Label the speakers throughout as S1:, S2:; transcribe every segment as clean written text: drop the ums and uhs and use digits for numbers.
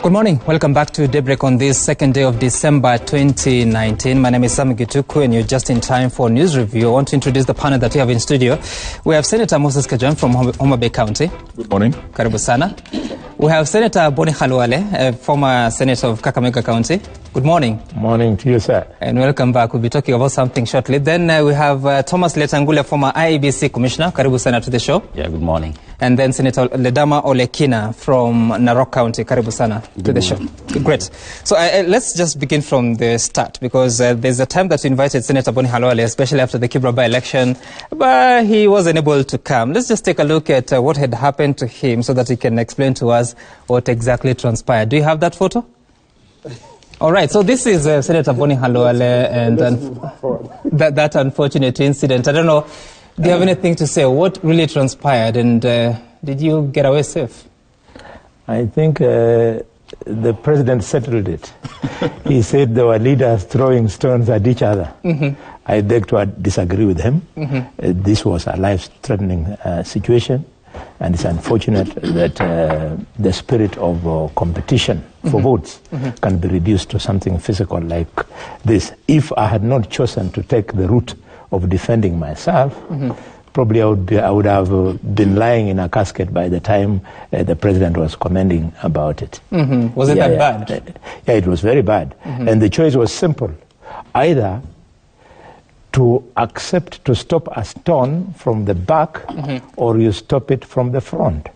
S1: Good morning. Welcome back to Daybreak on this second day of December 2019. My name is Sam Gituku and you're just in time for news review. I want to introduce the panel that we have in studio. We have Senator Moses Kajwang from Homa Bay County.
S2: Good morning.
S1: Karibu sana. We have Senator Boni Khalwale, former Senator of Kakamega County. Good morning.
S3: Morning to you, sir.
S1: And welcome back. We'll be talking about something shortly. Then we have Thomas Letangule, former IEBC Commissioner. Karibu sana to the show.
S4: Yeah, good morning.
S1: And then Senator Ledama Ole Kina from Narok County. Karibu sana to the show. Great. So let's just begin from the start, because there's a time that we invited Senator Boni Khalwale, especially after the Kibra by-election, but he wasn't able to come. Let's just take a look at what had happened to him so that he can explain to us what exactly transpired. Do you have that photo? All right, so this is Senator Boni Khalwale and that unfortunate incident. I don't know, do you have anything to say? What really transpired, and did you get away safe?
S3: I think the president settled it. He said there were leaders throwing stones at each other. I beg to disagree with him. This was a life-threatening situation, and it's unfortunate that the spirit of competition for votes can be reduced to something physical like this. If I had not chosen to take the route of defending myself, probably I would have been lying in a casket by the time the president was commenting about it.
S1: Was it that bad?
S3: Yeah, it was very bad. And the choice was simple. Either to accept to stop a stone from the back, or you stop it from the front.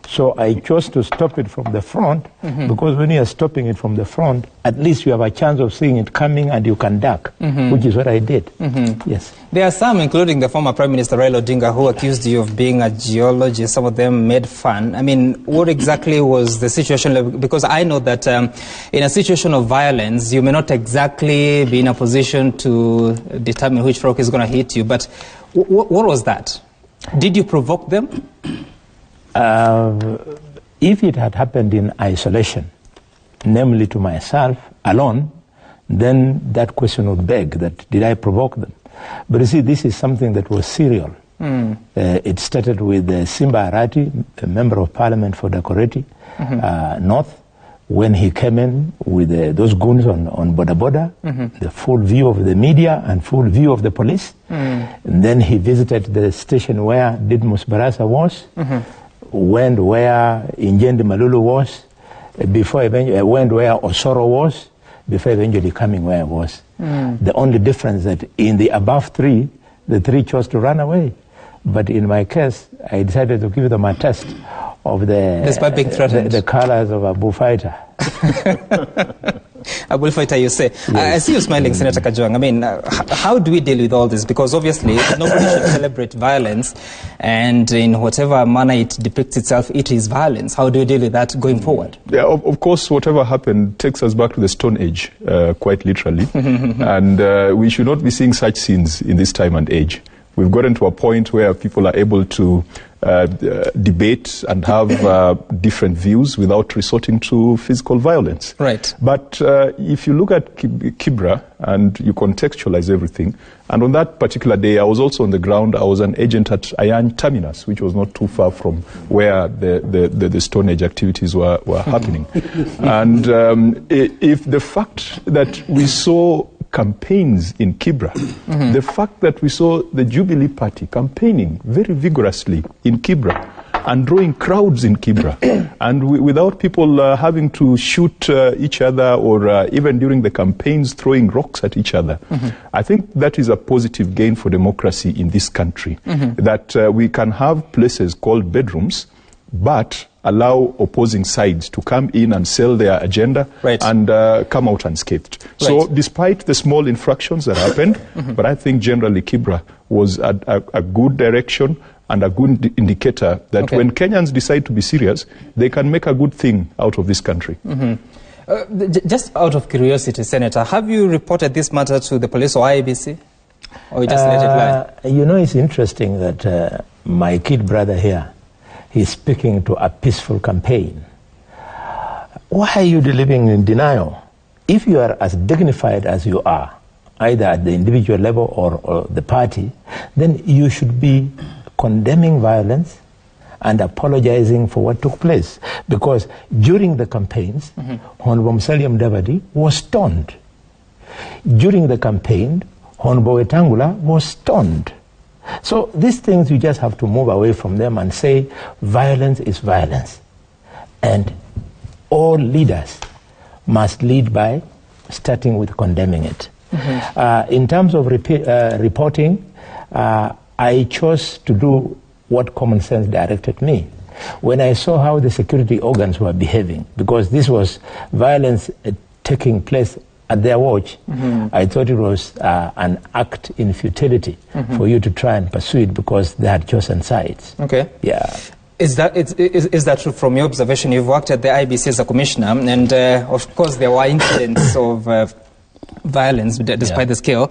S3: So I chose to stop it from the front, because when you are stopping it from the front, at least you have a chance of seeing it coming and you can duck, which is what I did. Yes.
S1: There are some, including the former Prime Minister Raila Odinga, who accused you of being a geologist. Some of them made fun. I mean, what exactly was the situation? Because I know that in a situation of violence, you may not exactly be in a position to determine which frog is going to hit you. But what was that? Did you provoke them?
S3: If it had happened in isolation, namely to myself alone, then that question would beg that, did I provoke them? But you see, this is something that was serial. It started with Simba Arati, a member of parliament for Dakoreti North, when he came in with those goons on Boda Boda, the full view of the media and full view of the police. And then he visited the station where Didmus Barasa was, went where Injendi Malulu was, before eventually went where Osoro was, before eventually coming where I was. The only difference that in the above three, the three chose to run away. But in my case, I decided to give them a test of
S1: despite being threatened,
S3: the colors of a bullfighter.
S1: A bullfighter, you say. Yes. I see you smiling, Senator Kajwang. I mean, how do we deal with all this? Because obviously, nobody should celebrate violence, and in whatever manner it depicts itself, it is violence. How do we deal with that going forward?
S2: Yeah, of course, whatever happened takes us back to the Stone Age, quite literally. And we should not be seeing such scenes in this time and age. We've gotten to a point where people are able to debate and have different views without resorting to physical violence.
S1: Right.
S2: But if you look at Kibra and you contextualize everything, and on that particular day I was also on the ground. I was an agent at Ayan Terminus, which was not too far from where the Stone Age activities were happening. And if the fact that we saw campaigns in Kibra, the fact that we saw the Jubilee Party campaigning very vigorously in Kibra and drawing crowds in Kibra, and without people having to shoot each other or even during the campaigns throwing rocks at each other, I think that is a positive gain for democracy in this country, that we can have places called bedrooms, but allow opposing sides to come in and sell their agenda and come out unscathed. So despite the small infractions that happened, but I think generally Kibra was a good direction and a good indicator that when Kenyans decide to be serious, they can make a good thing out of this country.
S1: Just out of curiosity, Senator, have you reported this matter to the police or IEBC? Or you just let it lie?
S3: You know, it's interesting that my kid brother here, he's speaking to a peaceful campaign. Why are you living in denial? If you are as dignified as you are, either at the individual level or the party, then you should be condemning violence and apologizing for what took place. Because during the campaigns, Honorable Musalia Mudavadi was stoned. During the campaign, Honorable Wetangula was stoned. So these things, you just have to move away from them and say violence is violence. And all leaders must lead by starting with condemning it. In terms of reporting, I chose to do what common sense directed me. When I saw how the security organs were behaving, because this was violence taking place at their watch, I thought it was an act in futility for you to try and pursue it because they had chosen sides.
S1: Okay.
S3: Yeah.
S1: Is that true from your observation? You've worked at the IBC as a commissioner, and of course there were incidents of violence despite the scale.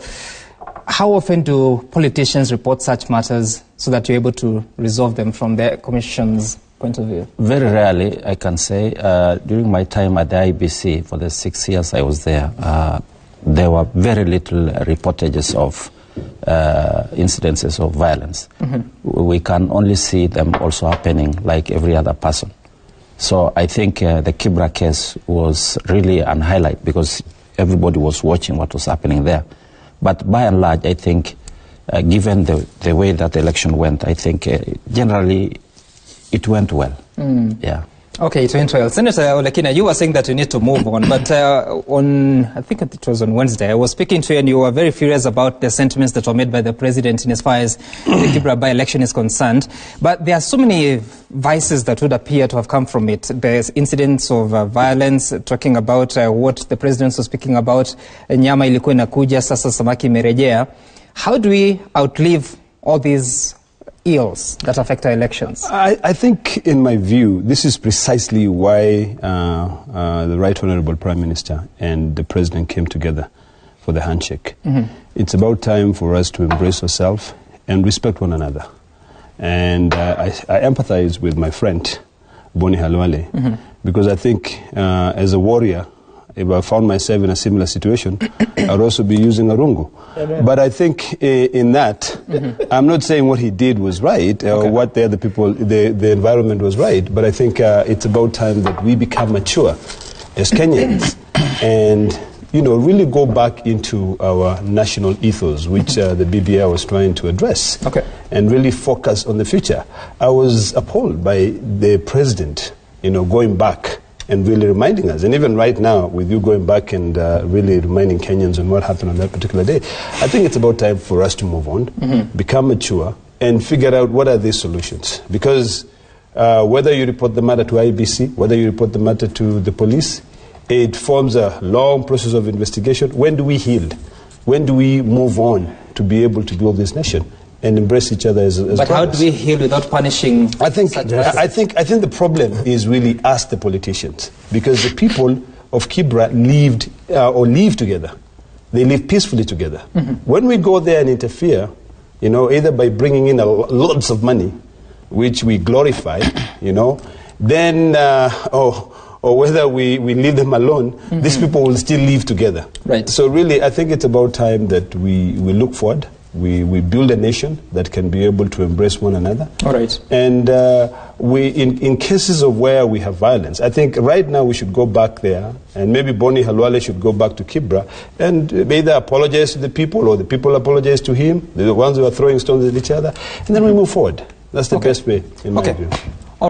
S1: How often do politicians report such matters so that you're able to resolve them from the Commission's point of view? Very rarely, I can say. During my time at the IBC, for the 6 years I was there were very little reportages of incidences of violence. We can only see them also happening like every other person. So I think the Kibra case was really an highlight because everybody was watching what was happening there. But by and large, I think, given the way that the election went, I think generally it went well. Yeah. Okay, it went well. Senator Ole Kina, you were saying that you need to move on, but I think it was on Wednesday, I was speaking to you and you were very furious about the sentiments that were made by the president in as far as the Kibra by-election is concerned. But there are so many vices that would appear to have come from it. There's incidents of violence, talking about what the president was speaking about, nyama ilikuwa inakuja, sasa samaki imerejea. How do we outlive all these ills that affect our elections?
S4: I think, in my view, this is precisely why the Right Honourable Prime Minister and the President came together for the handshake. It's about time for us to embrace ourselves and respect one another. And I empathize with my friend, Boni Khalwale, because I think as a warrior, if I found myself in a similar situation, I'd also be using a rungu. But I think in that, I'm not saying what he did was right, or what the other people, the environment was right, but I think it's about time that we become mature as Kenyans and, you know, really go back into our national ethos, which the BBI was trying to address, and really focus on the future. I was appalled by the president, you know, going back and really reminding us, and even right now, with you going back and really reminding Kenyans on what happened on that particular day, I think it's about time for us to move on, become mature, and figure out what are the solutions. Because whether you report the matter to IBC, whether you report the matter to the police, it forms a long process of investigation. When do we heal? When do we move on to be able to build this nation and embrace each other as
S1: But brothers? How do we heal without punishing?
S4: I think the problem is really us, the politicians, because the people of Kibra lived or live together. They live peacefully together. When we go there and interfere, you know, either by bringing in lots of money, which we glorify, you know, then or whether we leave them alone, these people will still live together. Right. So really, I think it's about time that we look forward. We build a nation that can be able to embrace one another. All right. And in cases of where we have violence, I think right now we should go back there, and maybe Boni Khalwale should go back to Kibra and either apologize to the people or the people apologize to him, the ones who are throwing stones at each other, and then we move forward. That's the best way, in my view.